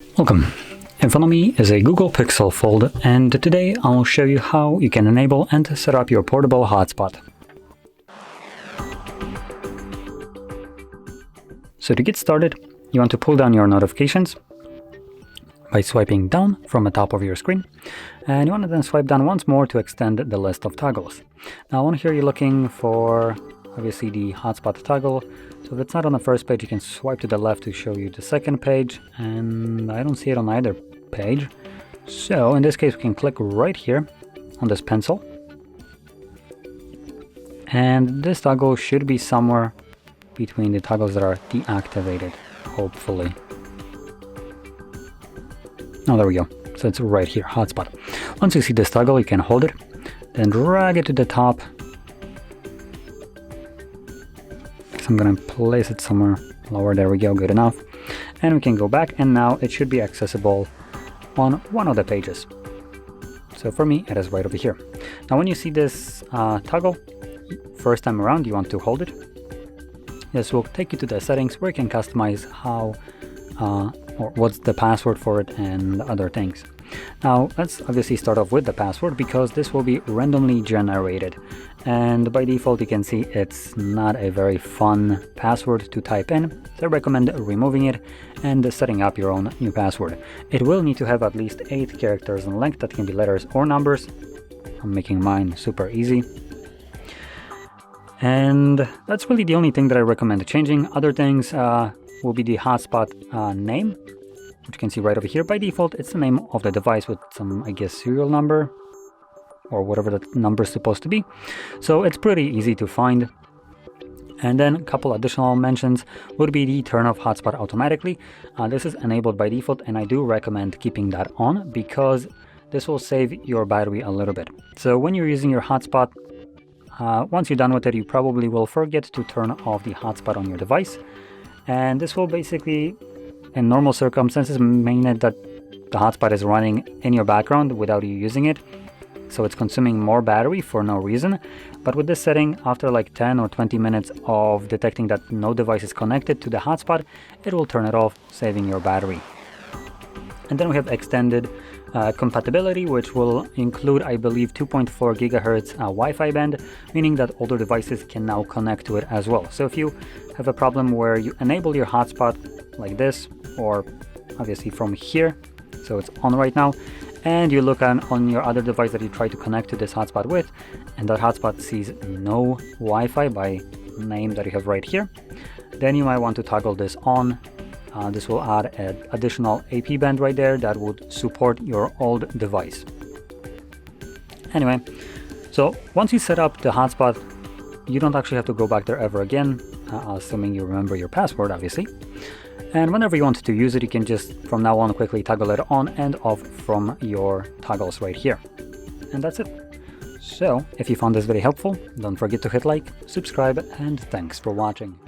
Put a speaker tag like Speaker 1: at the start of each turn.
Speaker 1: Welcome. In front of me is a Google Pixel Fold, and today I'll show you how you can enable and set up your portable hotspot. So to get started, you want to pull down your notifications by swiping down from the top of your screen, and you want to then swipe down once more to extend the list of toggles. Now on here you're looking for obviously the hotspot toggle. So if it's not on the first page, you can swipe to the left to show you the second page, and I don't see it on either page. So in this case we can click right here on this pencil, and this toggle should be somewhere between the toggles that are deactivated, hopefully. Oh, there we go. So it's right here, hotspot. Once you see this toggle, you can hold it, then drag it to the top. I'm gonna place it somewhere lower. There we go, good enough. And we can go back, and now it should be accessible on one of the pages. So for me, it is right over here. Now when you see this toggle first time around, you want to hold it. This will take you to the settings where you can customize how or what's the password for it and other things. Now let's obviously start off with the password, because this will be randomly generated, and by default you can see it's not a very fun password to type in, so I recommend removing it and setting up your own new password. It will need to have at least 8 characters in length. That can be letters or numbers. I'm making mine super easy, and that's really the only thing that I recommend changing. Other things will be the hotspot name, which you can see right over here. By default, it's the name of the device with some, I guess, serial number or whatever that number is supposed to be. So it's pretty easy to find. And then a couple additional mentions would be the turn off hotspot automatically. This is enabled by default, and I do recommend keeping that on because this will save your battery a little bit. So when you're using your hotspot, once you're done with it, you probably will forget to turn off the hotspot on your device. And this will basically, in normal circumstances, mean that the hotspot is running in your background without you using it. So it's consuming more battery for no reason. But with this setting, after like 10 or 20 minutes of detecting that no device is connected to the hotspot, it will turn it off, saving your battery. And then we have extended compatibility, which will include, I believe, 2.4 gigahertz Wi-Fi band, meaning that older devices can now connect to it as well. So if you have a problem where you enable your hotspot like this, or obviously from here, so it's on right now, and you look on your other device that you try to connect to this hotspot with, and that hotspot sees no Wi-Fi by name that you have right here, then you might want to toggle this on. This will add an additional AP band right there that would support your old device. Anyway, so once you set up the hotspot, you don't actually have to go back there ever again, assuming you remember your password, obviously. And whenever you want to use it, you can just from now on quickly toggle it on and off from your toggles right here. And that's it. So if you found this very helpful, don't forget to hit like, subscribe, and thanks for watching.